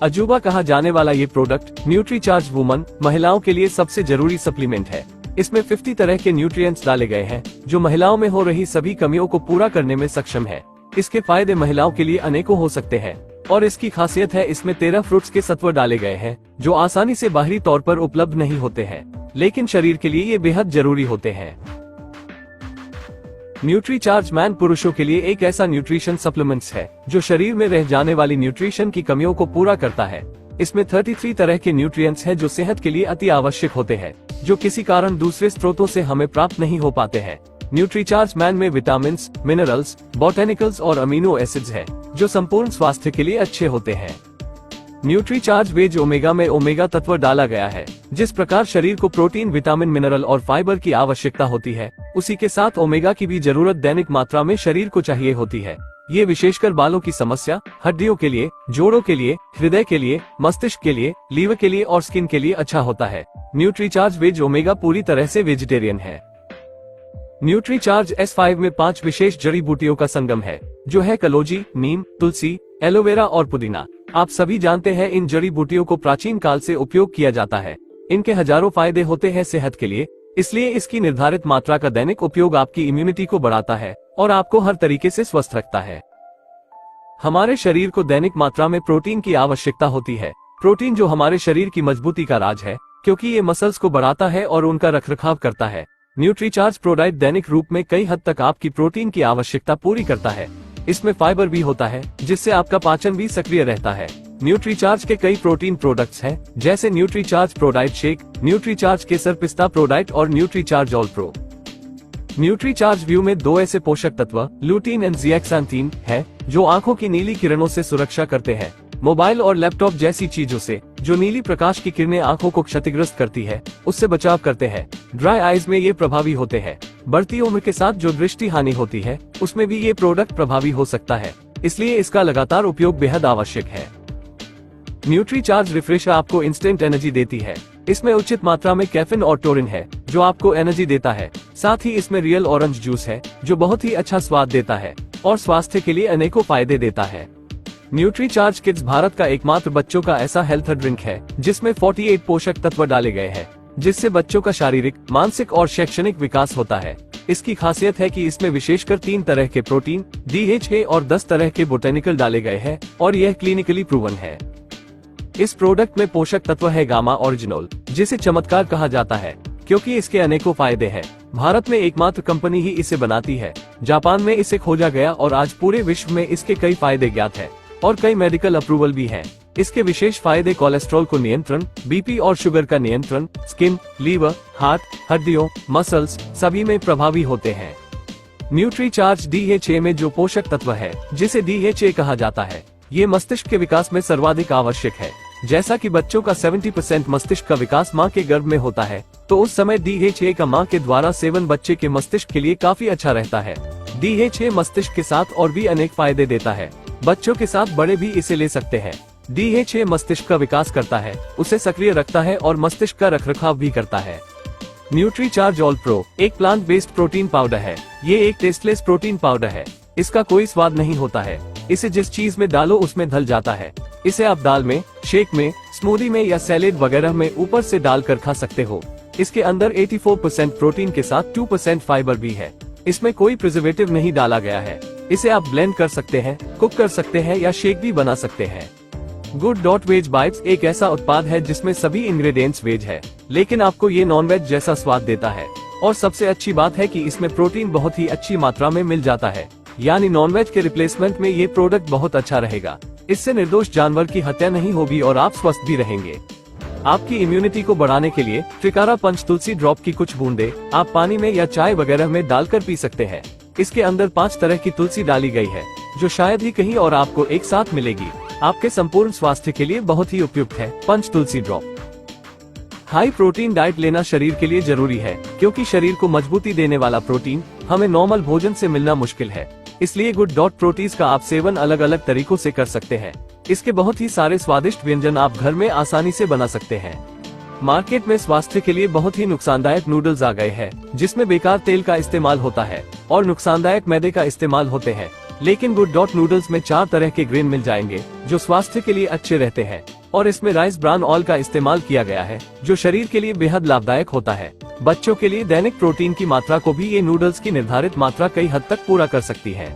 अजूबा कहा जाने वाला ये प्रोडक्ट न्यूट्रीचार्ज वुमन महिलाओं के लिए सबसे जरूरी सप्लीमेंट है। इसमें 50 तरह के न्यूट्रिएंट्स डाले गए हैं जो महिलाओं में हो रही सभी कमियों को पूरा करने में सक्षम है। इसके फायदे महिलाओं के लिए अनेकों हो सकते हैं और इसकी खासियत है इसमें 13 फ्रूट्स के सत्व डाले गए हैं जो आसानी से बाहरी तौर पर उपलब्ध नहीं होते हैं, लेकिन शरीर के लिए ये बेहद जरूरी होते हैं। न्यूट्रीचार्ज मैन पुरुषों के लिए एक ऐसा न्यूट्रिशन सप्लीमेंट्स है जो शरीर में रह जाने वाली न्यूट्रिशन की कमियों को पूरा करता है। इसमें 33 तरह के न्यूट्रिएंट्स हैं जो सेहत के लिए अति आवश्यक होते हैं, जो किसी कारण दूसरे स्रोतों से हमें प्राप्त नहीं हो पाते हैं। न्यूट्रीचार्ज मैन में विटामिन्स, मिनरल्स, बॉटेनिकल्स और अमीनो एसिड्स हैं, जो संपूर्ण स्वास्थ्य के लिए अच्छे होते हैं। न्यूट्रीचार्ज वेज ओमेगा में ओमेगा तत्व डाला गया है। जिस प्रकार शरीर को प्रोटीन, विटामिन, मिनरल और फाइबर की आवश्यकता होती है, उसी के साथ ओमेगा की भी जरूरत दैनिक मात्रा में शरीर को चाहिए होती है। ये विशेषकर बालों की समस्या, हड्डियों के लिए, जोड़ों के लिए, हृदय के लिए, मस्तिष्क के लिए, लीवर के लिए और स्किन के लिए अच्छा होता है। न्यूट्रीचार्ज वेज ओमेगा पूरी तरह से वेजिटेरियन है। न्यूट्रीचार्ज S5 में 5 विशेष जड़ी बूटियों का संगम है, जो है कलौंजी, नीम, तुलसी, एलोवेरा और पुदीना। आप सभी जानते हैं इन जड़ी बूटियों को प्राचीन काल से उपयोग किया जाता है। इनके हजारों फायदे होते हैं सेहत के लिए, इसलिए इसकी निर्धारित मात्रा का दैनिक उपयोग आपकी इम्यूनिटी को बढ़ाता है और आपको हर तरीके से स्वस्थ रखता है। हमारे शरीर को दैनिक मात्रा में प्रोटीन की आवश्यकता होती है। प्रोटीन जो हमारे शरीर की मजबूती का राज है, क्योंकि ये मसल्स को बढ़ाता है और उनका रखरखाव करता है। न्यूट्रीचार्ज प्रोडाइट दैनिक रूप में कई हद तक आपकी प्रोटीन की आवश्यकता पूरी करता है। इसमें फाइबर भी होता है, जिससे आपका पाचन भी सक्रिय रहता है। न्यूट्रीचार्ज के कई प्रोटीन प्रोडक्ट्स हैं, जैसे न्यूट्रीचार्ज प्रोडाइट शेक, न्यूट्रीचार्ज केसर पिस्ता प्रोडाइट और Nutricharge all pro. Nutricharge view में 2 ऐसे पोषक तत्व लूटीन एंड ज़िएक्सांथीन है, जो आंखों की नीली किरणों से सुरक्षा करते हैं। मोबाइल और लैपटॉप जैसी चीजों से जो नीली प्रकाश की किरणें आंखों को क्षतिग्रस्त करती है, उससे बचाव करते हैं। ड्राई आईज में ये प्रभावी होते हैं। बढ़ती उम्र के साथ जो दृष्टि हानि होती है, उसमें भी ये प्रोडक्ट प्रभावी हो सकता है, इसलिए इसका लगातार उपयोग बेहद आवश्यक है। न्यूट्रीचार्ज रिफ्रेश आपको इंस्टेंट एनर्जी देती है। इसमें उचित मात्रा में कैफीन और टोरिन है, जो आपको एनर्जी देता है। साथ ही इसमें रियल ऑरेंज जूस है, जो बहुत ही अच्छा स्वाद देता है और स्वास्थ्य के लिए अनेकों फायदे देता है। न्यूट्रीचार्ज किड्स भारत का एकमात्र बच्चों का ऐसा हेल्थ ड्रिंक है जिसमें 48 पोषक तत्व डाले गए हैं, जिससे बच्चों का शारीरिक, मानसिक और शैक्षणिक विकास होता है। इसकी खासियत है कि इसमें विशेषकर 3 तरह के प्रोटीन, DHA और 10 तरह के बोटेनिकल डाले गए हैं और यह क्लिनिकली प्रूवन है। इस प्रोडक्ट में पोषक तत्व है गामा ओरिजिनोल, जिसे चमत्कार कहा जाता है क्योंकि इसके अनेकों फायदे हैं। भारत में एकमात्र कंपनी ही इसे बनाती है। जापान में इसे खोजा गया और आज पूरे विश्व में इसके कई फायदे ज्ञात हैं और कई मेडिकल अप्रूवल भी हैं। इसके विशेष फायदे कोलेस्ट्रॉल को नियंत्रण, बीपी और शुगर का नियंत्रण, स्किन, लीवर, हार्ट, हड्डियों, मसल्स सभी में प्रभावी होते हैं। न्यूट्रीचार्ज DHA में जो पोषक तत्व है, जिसे DHA कहा जाता है, ये मस्तिष्क के विकास में सर्वाधिक आवश्यक है। जैसा कि बच्चों का 70% मस्तिष्क का विकास माँ के गर्भ में होता है, तो उस समय DHA का माँ के द्वारा सेवन बच्चे के मस्तिष्क के लिए काफी अच्छा रहता है। DHA मस्तिष्क के साथ और भी अनेक फायदे देता है। बच्चों के साथ बड़े भी इसे ले सकते हैं। DHA मस्तिष्क का विकास करता है, उसे सक्रिय रखता है और मस्तिष्क का रखरखाव भी करता है। न्यूट्रीचार्ज ऑल प्रो एक प्लांट बेस्ड प्रोटीन पाउडर है। ये एक टेस्टलेस प्रोटीन पाउडर है। इसका कोई स्वाद नहीं होता है। इसे जिस चीज में डालो उसमें ढल जाता है। इसे आप दाल में, शेक में, स्मूदी में या सैलेड वगैरह में ऊपर से डालकर खा सकते हो। इसके अंदर 84% प्रोटीन के साथ 2% फाइबर भी है। इसमें कोई प्रिजर्वेटिव नहीं डाला गया है। इसे आप ब्लेंड कर सकते हैं, कुक कर सकते हैं या शेक भी बना सकते हैं। गुड डॉट वेज बाइट्स एक ऐसा उत्पाद है जिसमें सभी इंग्रेडिएंट्स वेज है, लेकिन आपको ये नॉन वेज जैसा स्वाद देता है। और सबसे अच्छी बात है कि इसमें प्रोटीन बहुत ही अच्छी मात्रा में मिल जाता है, यानी नॉनवेज के रिप्लेसमेंट में ये प्रोडक्ट बहुत अच्छा रहेगा। इससे निर्दोष जानवर की हत्या नहीं होगी और आप स्वस्थ भी रहेंगे। आपकी इम्यूनिटी को बढ़ाने के लिए ट्रिकारा पंच तुलसी ड्रॉप की कुछ बूंदे आप पानी में या चाय वगैरह में डालकर पी सकते हैं। इसके अंदर 5 तरह की तुलसी डाली गई है, जो शायद ही कहीं और आपको एक साथ मिलेगी। आपके संपूर्ण स्वास्थ्य के लिए बहुत ही उपयुक्त है पंच तुलसी ड्रॉप। हाई प्रोटीन डाइट लेना शरीर के लिए जरूरी है, क्योंकि शरीर को मजबूती देने वाला प्रोटीन हमें नॉर्मल भोजन से मिलना मुश्किल है। इसलिए गुड डॉट प्रोटीज का आप सेवन अलग अलग तरीकों से कर सकते हैं। इसके बहुत ही सारे स्वादिष्ट व्यंजन आप घर में आसानी से बना सकते हैं। मार्केट में स्वास्थ्य के लिए बहुत ही नुकसानदायक नूडल्स आ गए हैं, जिसमें बेकार तेल का इस्तेमाल होता है और नुकसानदायक मैदे का इस्तेमाल होते हैं। लेकिन गुड डॉट नूडल्स में 4 तरह के ग्रेन मिल जाएंगे जो स्वास्थ्य के लिए अच्छे रहते हैं, और इसमें राइस ब्रान ऑयल का इस्तेमाल किया गया है जो शरीर के लिए बेहद लाभदायक होता है। बच्चों के लिए दैनिक प्रोटीन की मात्रा को भी ये नूडल्स की निर्धारित मात्रा कई हद तक पूरा कर सकती है।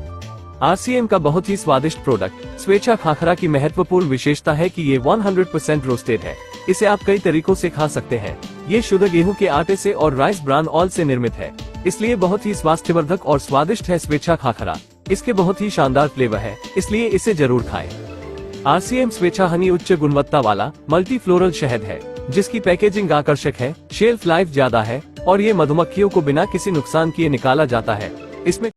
RCM का बहुत ही स्वादिष्ट प्रोडक्ट स्वेच्छा खाखरा की महत्वपूर्ण विशेषता है कि ये 100% रोस्टेड है। इसे आप कई तरीकों से खा सकते हैं। ये शुद्ध गेहूं के आटे से और राइस ब्रान ऑयल से निर्मित है, इसलिए बहुत ही स्वास्थ्यवर्धक और स्वादिष्ट है स्वेच्छा खाखरा। इसके बहुत ही शानदार फ्लेवर है, इसलिए इसे जरूर खाएं। RCM स्वेच्छा हनी उच्च गुणवत्ता वाला मल्टी फ्लोरल शहद है, जिसकी पैकेजिंग आकर्षक है, शेल्फ लाइफ ज्यादा है और ये मधुमक्खियों को बिना किसी नुकसान किए निकाला जाता है। इसमें